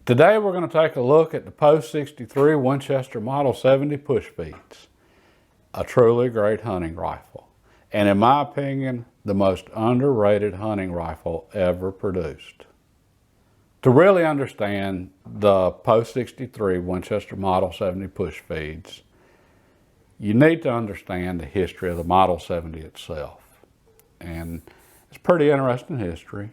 Today we're going to take a look at the Post 63 Winchester Model 70 push beads, a truly great hunting rifle, and in my opinion, the most underrated hunting rifle ever produced. To really understand the Post 63 Winchester Model 70 push beads, you need to understand the history of the Model 70 itself. And it's pretty interesting history.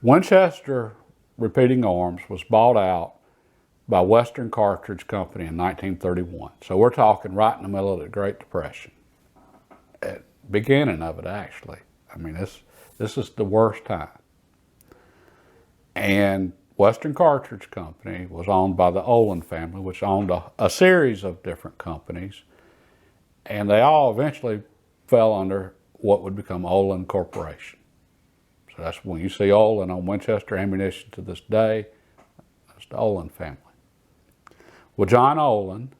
Winchester Repeating Arms was bought out by Western Cartridge Company in 1931. So we're talking right in the middle of the Great Depression. At the beginning of it, actually. I mean, this is the worst time. And Western Cartridge Company was owned by the Olin family, which owned a series of different companies. And they all eventually fell under what would become Olin Corporation. So that's when you see Olin on Winchester ammunition to this day, that's the Olin family. Well, John Olin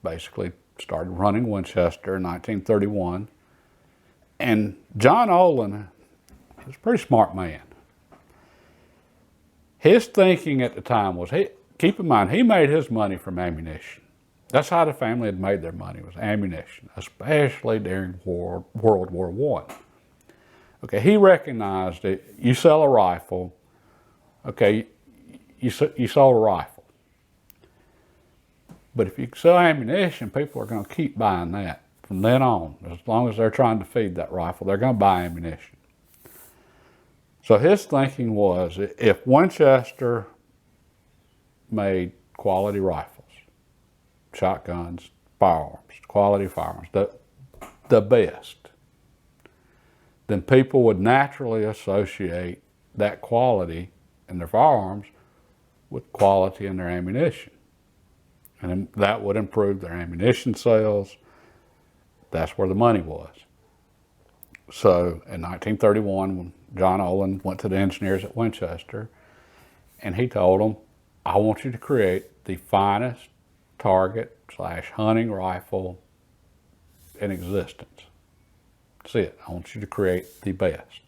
basically started running Winchester in 1931. And John Olin was a pretty smart man. His thinking at the time was, keep in mind, he made his money from ammunition. That's how the family had made their money, was ammunition, especially during World War I. Okay, he recognized that you sell a rifle, okay, you sold a rifle. But if you sell ammunition, people are going to keep buying that from then on. As long as they're trying to feed that rifle, they're going to buy ammunition. So his thinking was, if Winchester made quality rifles, shotguns, firearms, quality firearms, the best, then people would naturally associate that quality in their firearms with quality in their ammunition. And that would improve their ammunition sales. That's where the money was. So in 1931, when John Olin went to the engineers at Winchester, and he told them, I want you to create the finest target/hunting rifle in existence. That's it. I want you to create the best.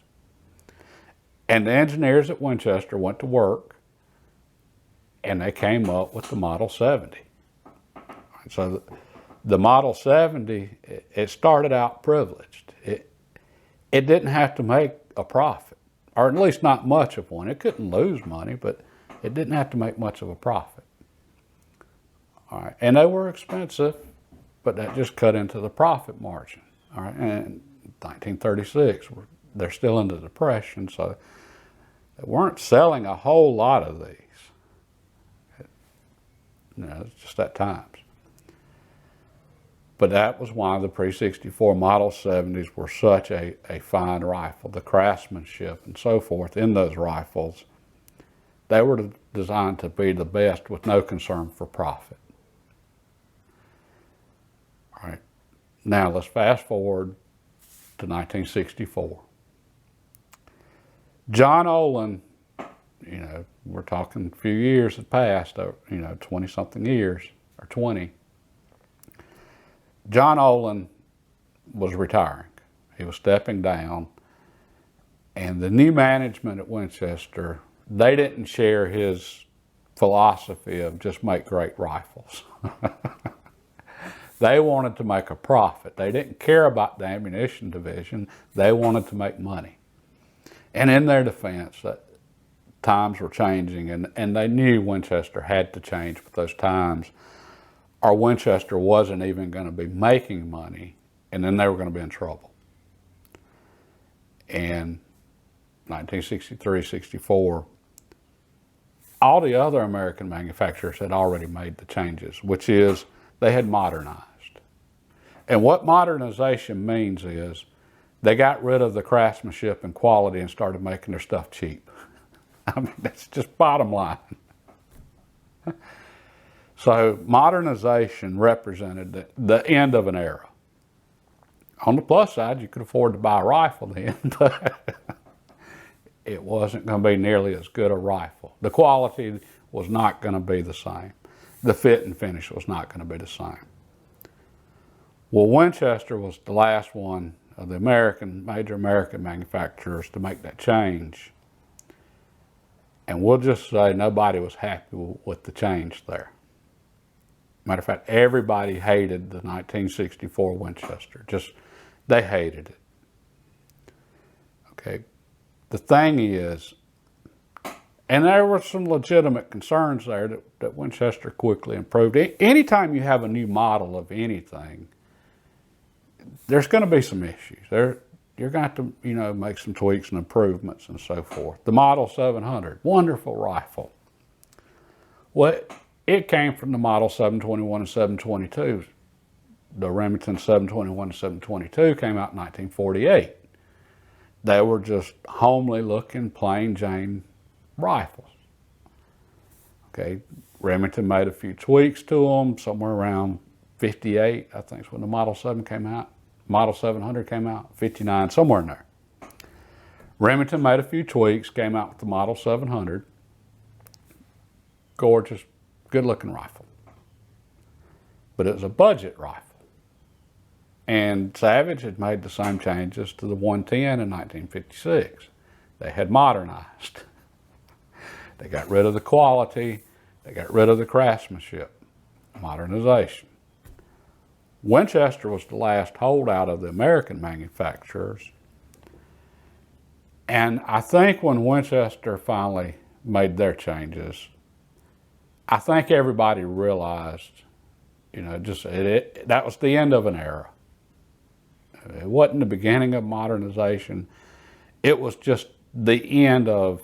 And the engineers at Winchester went to work, and they came up with the Model 70. So the Model 70, it started out privileged. It didn't have to make a profit, or at least not much of one. It couldn't lose money, but it didn't have to make much of a profit. All right, and they were expensive, but that just cut into the profit margin. All right, and 1936, they're still in the Depression, so they weren't selling a whole lot of these. You know, it's just at times. But that was why the Pre-64 Model 70s were such a fine rifle. The craftsmanship and so forth in those rifles, they were designed to be the best with no concern for profit. All right, now let's fast forward to 1964. John Olin, you know, we're talking a few years had passed, you know, 20-something years, or 20. John Olin was retiring. He was stepping down, and the new management at Winchester, they didn't share his philosophy of just make great rifles. They wanted to make a profit. They didn't care about the ammunition division. They wanted to make money. And in their defense, times were changing, and they knew Winchester had to change with those times, or Winchester wasn't even going to be making money, and then they were going to be in trouble. In 1963, 64, all the other American manufacturers had already made the changes, which is they had modernized. And what modernization means is they got rid of the craftsmanship and quality and started making their stuff cheap. I mean, that's just bottom line. So modernization represented the end of an era. On the plus side, you could afford to buy a rifle then, but it wasn't going to be nearly as good a rifle. The quality was not going to be the same. The fit and finish was not going to be the same. Well, Winchester was the last one of the major American manufacturers to make that change. And we'll just say nobody was happy with the change there. Matter of fact, everybody hated the 1964 Winchester. They hated it. Okay. The thing is, and there were some legitimate concerns there that Winchester quickly improved. Anytime you have a new model of anything, there's going to be some issues. You're going to have to, make some tweaks and improvements and so forth. The Model 700, wonderful rifle. Well, it came from the Model 721 and 722. The Remington 721 and 722 came out in 1948. They were just homely looking, plain Jane rifles. Okay, Remington made a few tweaks to them, somewhere around 58, I think is when the Model 7 came out. Model 700 came out, 59, somewhere in there. Remington made a few tweaks, came out with the Model 700. Gorgeous, good looking rifle. But it was a budget rifle. And Savage had made the same changes to the 110 in 1956. They had modernized. They got rid of the quality. They got rid of the craftsmanship. Modernization. Winchester was the last holdout of the American manufacturers. And I think when Winchester finally made their changes, I think everybody realized, that was the end of an era. It wasn't the beginning of modernization. It was just the end of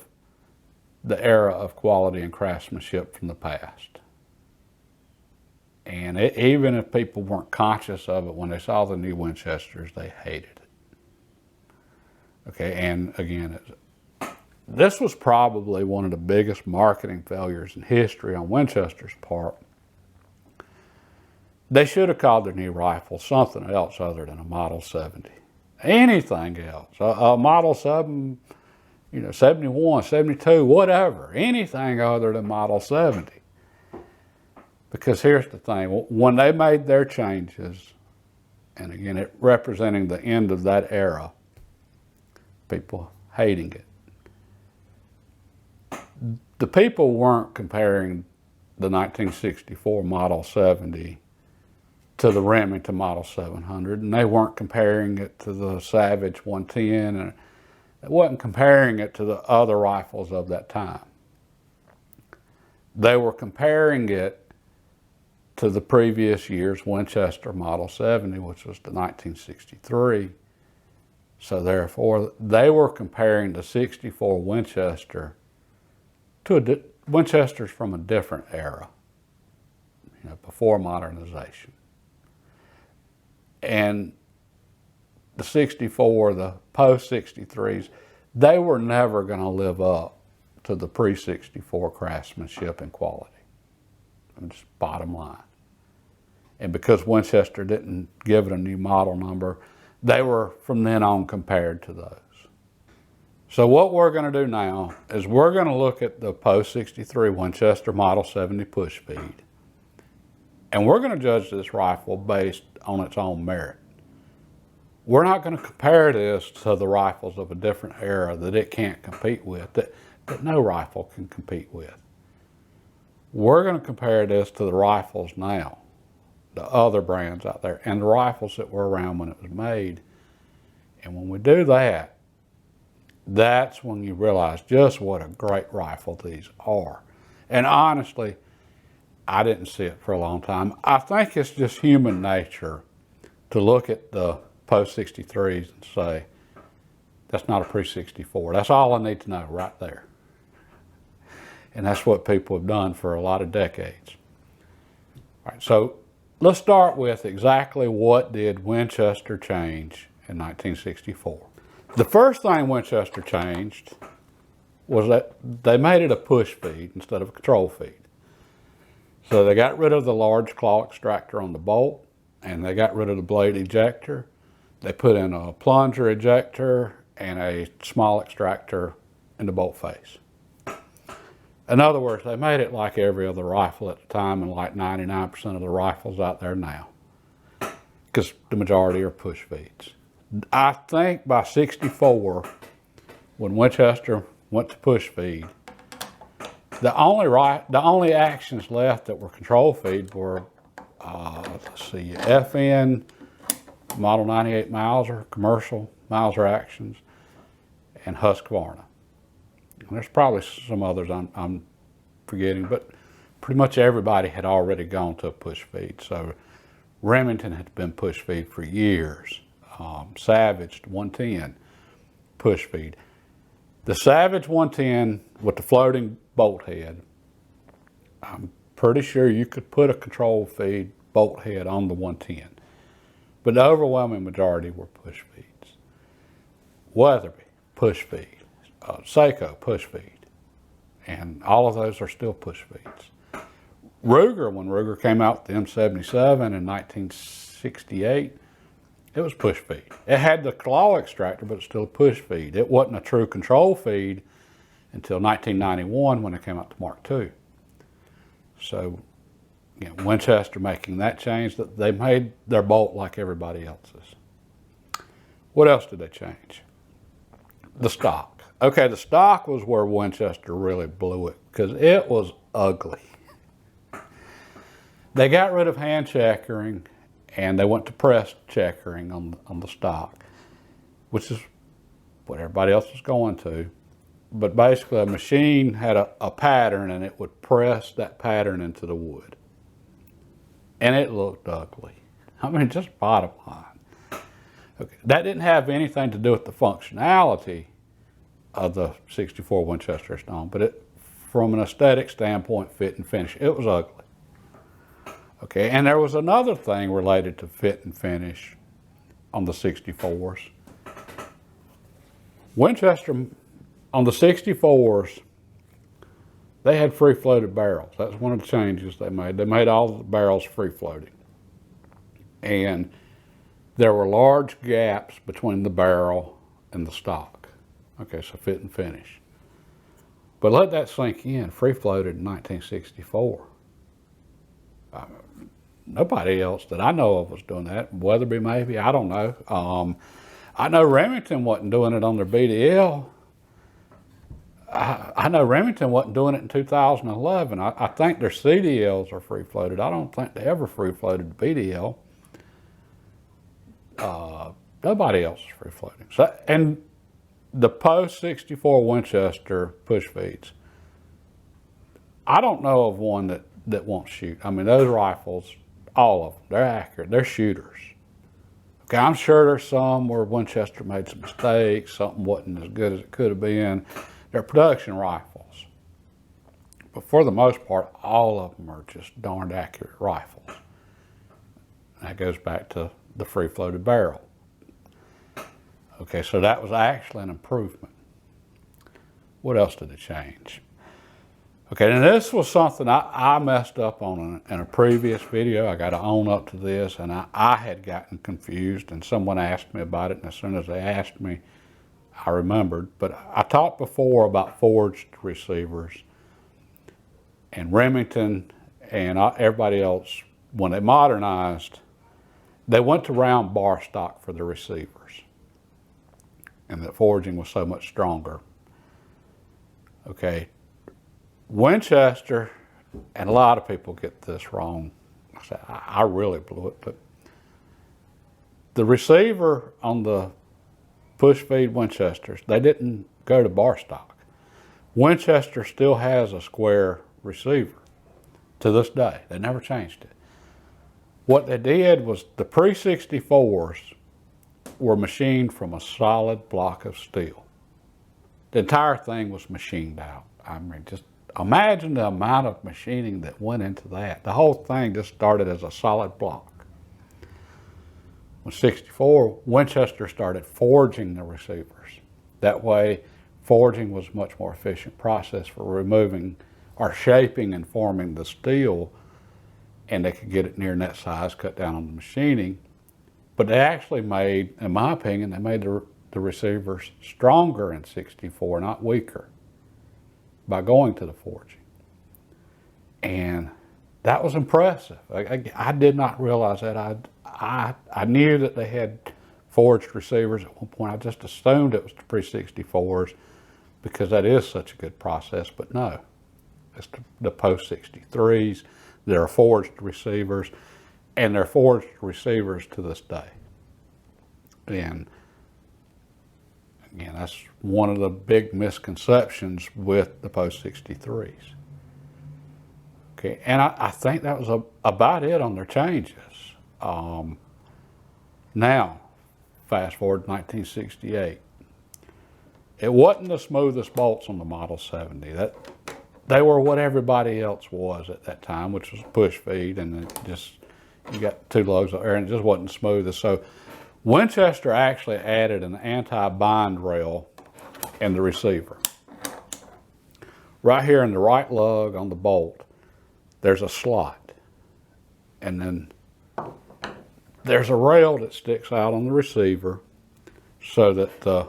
the era of quality and craftsmanship from the past. And even if people weren't conscious of it, when they saw the new Winchesters, they hated it. Okay, and again, this was probably one of the biggest marketing failures in history on Winchester's part. They should have called their new rifle something else other than a Model 70. Anything else. A Model 7, 71, 72, whatever. Anything other than Model 70. Because here's the thing. When they made their changes, and again, it representing the end of that era, people hating it. The people weren't comparing the 1964 Model 70 to the Remington Model 700, and they weren't comparing it to the Savage 110, and they wasn't comparing it to the other rifles of that time. They were comparing it to the previous year's Winchester Model 70, which was the 1963. So therefore, they were comparing the 64 Winchester to Winchesters from a different era, before modernization. And the 64, the post-63s, they were never going to live up to the pre-64 craftsmanship and quality. Just bottom line. And because Winchester didn't give it a new model number, they were from then on compared to those. So what we're going to do now is we're going to look at the post-63 Winchester Model 70 push speed. And we're going to judge this rifle based on its own merit. We're not going to compare this to the rifles of a different era that it can't compete with, that no rifle can compete with. We're going to compare this to the rifles now, the other brands out there, and the rifles that were around when it was made. And when we do that, that's when you realize just what a great rifle these are. And honestly, I didn't see it for a long time. I think it's just human nature to look at the post-63s and say, that's not a pre-64. That's all I need to know right there. And that's what people have done for a lot of decades. All right, so let's start with exactly what did Winchester change in 1964. The first thing Winchester changed was that they made it a push feed instead of a control feed. So they got rid of the large claw extractor on the bolt, and they got rid of the blade ejector. They put in a plunger ejector and a small extractor in the bolt face. In other words, they made it like every other rifle at the time and like 99% of the rifles out there now, because the majority are push feeds. I think by 64, when Winchester went to push feed, The only actions left that were control feed were, let's see, FN Model 98 Mauser, commercial Mauser actions, and Husqvarna. And there's probably some others I'm forgetting, but pretty much everybody had already gone to a push feed. So Remington had been push feed for years. Savage 110 push feed. The Savage 110 with the floating bolt head, I'm pretty sure you could put a control feed bolt head on the 110, but the overwhelming majority were push feeds. Weatherby, push feed. Seiko, push feed. And all of those are still push feeds. Ruger, when Ruger came out with the M77 in 1968, it was push feed. It had the claw extractor, but it's still a push feed. It wasn't a true control feed until 1991 when it came out to Mark II. So, you know, Winchester making that change, that they made their bolt like everybody else's. What else did they change? The stock. Okay, the stock was where Winchester really blew it because it was ugly. They got rid of hand checkering and they went to press checkering on the stock, which is what everybody else was going to. But basically a machine had a pattern and it would press that pattern into the wood. And it looked ugly. I mean, just bottom line. Okay. That didn't have anything to do with the functionality of the 64 Winchester Stone, but it, from an aesthetic standpoint, fit and finish, it was ugly. Okay, and there was another thing related to fit and finish on the 64s. Winchester, on the 64s, they had free floated barrels. That's one of the changes they made. They made all the barrels free floating. And there were large gaps between the barrel and the stock. Okay, so fit and finish. But let that sink in, free floated in 1964. Nobody else that I know of was doing that. Weatherby maybe, I don't know. I know Remington wasn't doing it on their BDL. I know Remington wasn't doing it in 2011. I think their CDLs are free floated. I don't think they ever free floated the BDL. Nobody else is free floating. So, and the post 64 Winchester push feeds, I don't know of one that won't shoot. I mean, those rifles, all of them, they're accurate. They're shooters. Okay, I'm sure there's some where Winchester made some mistakes, something wasn't as good as it could have been. They're production rifles. But for the most part, all of them are just darned accurate rifles. That goes back to the free floated barrel. Okay, so that was actually an improvement. What else did it change? Okay, and this was something I messed up on in a previous video. I got to own up to this, and I had gotten confused, and someone asked me about it, and as soon as they asked me, I remembered. But I talked before about forged receivers, and Remington and everybody else, when they modernized, they went to round bar stock for the receivers, and that forging was so much stronger. Okay. Winchester, and a lot of people get this wrong. I really blew it, but the receiver on the push feed Winchesters, they didn't go to bar stock. Winchester still has a square receiver to this day. They never changed it. What they did was the pre-64s were machined from a solid block of steel. The entire thing was machined out. I mean, just imagine the amount of machining that went into that. The whole thing just started as a solid block. With 64, Winchester started forging the receivers. That way, forging was a much more efficient process for removing or shaping and forming the steel, and they could get it near net size, cut down on the machining. But they actually made, in my opinion, they made the receivers stronger in 64, not weaker, by going to the forging. And that was impressive. I did not realize that. I knew that they had forged receivers at one point. I just assumed it was the pre-64s because that is such a good process, but no. as the post 63s. They're forged receivers, and they're forged receivers to this day. And again, that's one of the big misconceptions with the post 63s. Okay, and I think that was about it on their changes. Now, fast forward to 1968. It wasn't the smoothest bolts on the Model 70. They were what everybody else was at that time, which was push feed, and it just, you got two lugs of air, and it just wasn't smooth. So Winchester actually added an anti-bind rail in the receiver. Right here in the right lug on the bolt, there's a slot, and then there's a rail that sticks out on the receiver so that the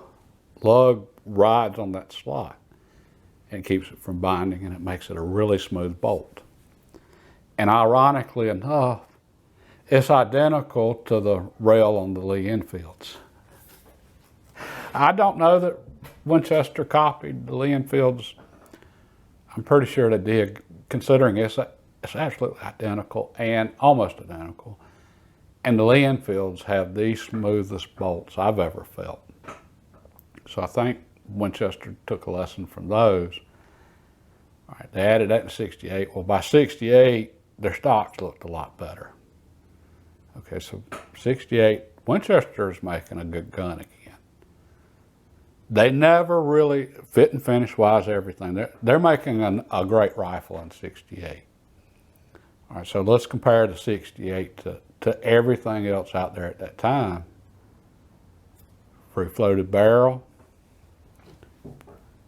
lug rides on that slot and keeps it from binding, and it makes it a really smooth bolt. And ironically enough, it's identical to the rail on the Lee Enfields. I don't know that Winchester copied the Lee Enfields. I'm pretty sure they did, considering it's absolutely identical and almost identical. And the Lee Enfields have the smoothest bolts I've ever felt. So I think Winchester took a lesson from those. All right, they added that in 68. Well, by 68, their stocks looked a lot better. Okay, so 68, Winchester is making a good gun again. They never really, fit and finish wise, everything. They're making a great rifle in 68. All right, so let's compare the 68 to everything else out there at that time. Free floated barrel.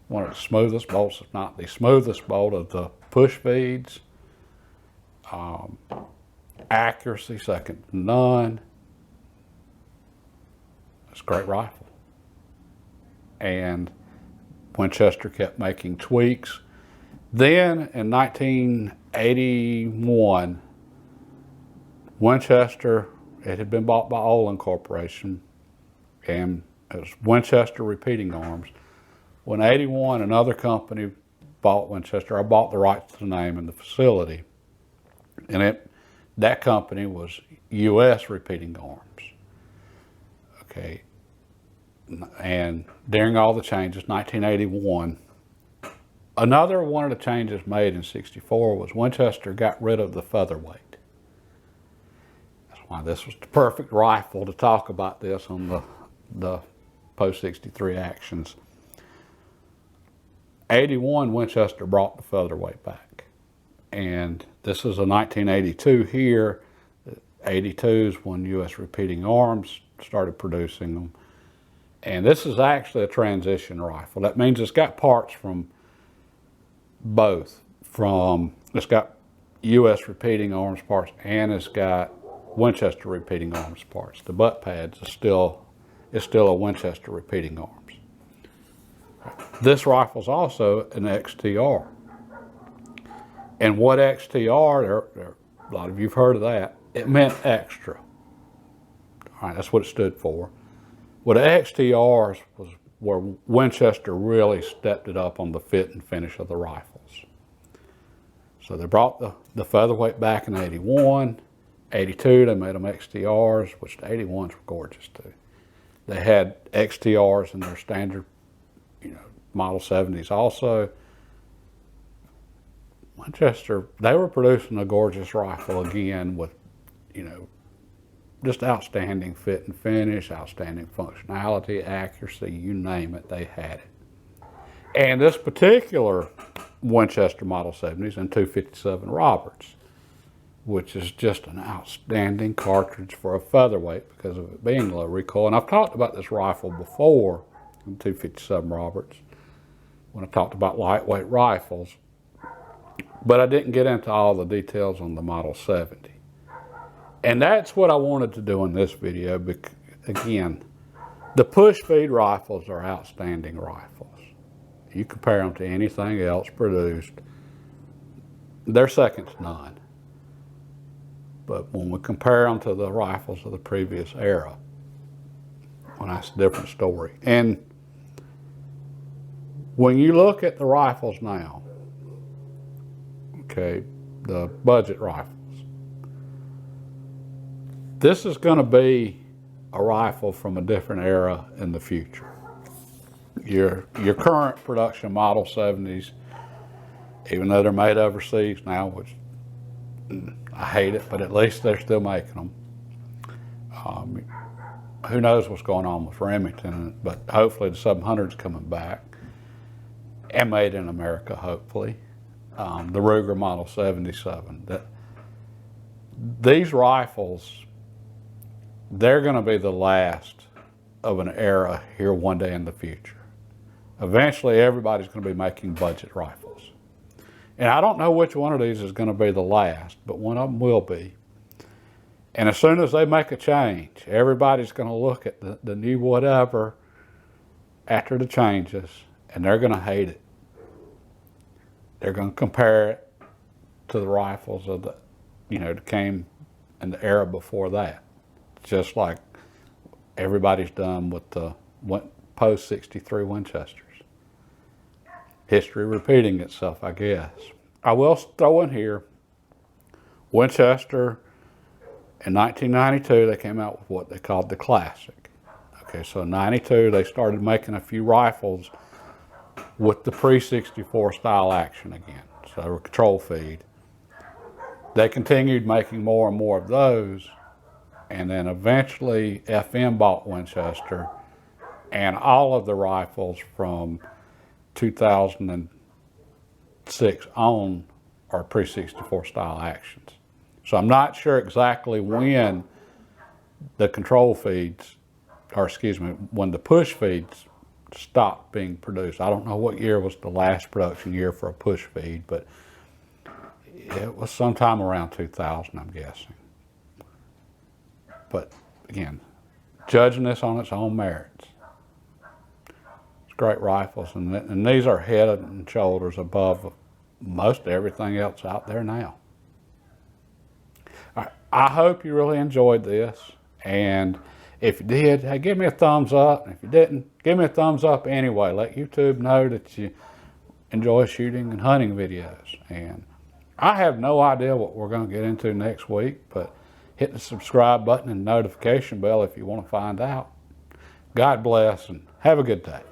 One of the smoothest bolts, if not the smoothest bolt of the push feeds. Accuracy, second to none. It's a great rifle. And Winchester kept making tweaks. Then in 1981, Winchester, it had been bought by Olin Corporation, and it was Winchester Repeating Arms. When 81, another company bought Winchester. I bought the rights to the name and the facility. And that company was U.S. Repeating Arms. Okay. And during all the changes, 1981, another one of the changes made in 64 was Winchester got rid of the featherweight. That's why this was the perfect rifle to talk about this on the post-63 actions. 81, Winchester brought the featherweight back. And this is a 1982 here. 82 is when U.S. Repeating Arms started producing them. And this is actually a transition rifle. That means it's got parts from both. It's got U.S. Repeating Arms parts, and it's got Winchester Repeating Arms parts. The butt pads is still a Winchester Repeating Arms. This rifle is also an XTR. And what XTR, a lot of you've heard of that, it meant extra. All right, that's what it stood for. Well, the XTRs was where Winchester really stepped it up on the fit and finish of the rifles. So they brought the featherweight back in 81. 82, they made them XTRs, which the 81s were gorgeous too. They had XTRs in their standard, Model 70s also. Winchester, they were producing a gorgeous rifle again with, just outstanding fit and finish, outstanding functionality, accuracy, you name it, they had it. And this particular Winchester Model 70s and 257 Roberts, which is just an outstanding cartridge for a featherweight because of it being low recoil. And I've talked about this rifle before, in 257 Roberts, when I talked about lightweight rifles, but I didn't get into all the details on the Model 70. And that's what I wanted to do in this video, because, again, the push feed rifles are outstanding rifles. You compare them to anything else produced, they're second to none. But when we compare them to the rifles of the previous era, well, that's a different story. And when you look at the rifles now, okay, the budget rifles. This is going to be a rifle from a different era in the future. Your current production Model 70s, even though they're made overseas now, which I hate it, but at least they're still making them. Who knows what's going on with Remington, but hopefully the 700's coming back and made in America, hopefully. The Ruger Model 77. These rifles, they're going to be the last of an era here one day in the future. Eventually, everybody's going to be making budget rifles. And I don't know which one of these is going to be the last, but one of them will be. And as soon as they make a change, everybody's going to look at the new whatever after the changes, and they're going to hate it. They're going to compare it to the rifles of that came in the era before that. Just like everybody's done with the post-63 Winchesters. History repeating itself, I guess. I will throw in here, Winchester, in 1992, they came out with what they called the Classic. Okay, so in 92, they started making a few rifles with the pre-64 style action again. So they were control feed. They continued making more and more of those, and then eventually FM bought Winchester, and all of the rifles from 2006 on are pre-64 style actions. So I'm not sure exactly when the control feeds, or excuse me, when the push feeds stopped being produced. I don't know what year was the last production year for a push feed, but it was sometime around 2000, I'm guessing. But again, judging this on its own merits. It's great rifles, and these are head and shoulders above most everything else out there now. I hope you really enjoyed this, and if you did, hey, give me a thumbs up. If you didn't, give me a thumbs up anyway. Let YouTube know that you enjoy shooting and hunting videos. And I have no idea what we're going to get into next week, but hit the subscribe button and notification bell if you want to find out. God bless, and have a good day.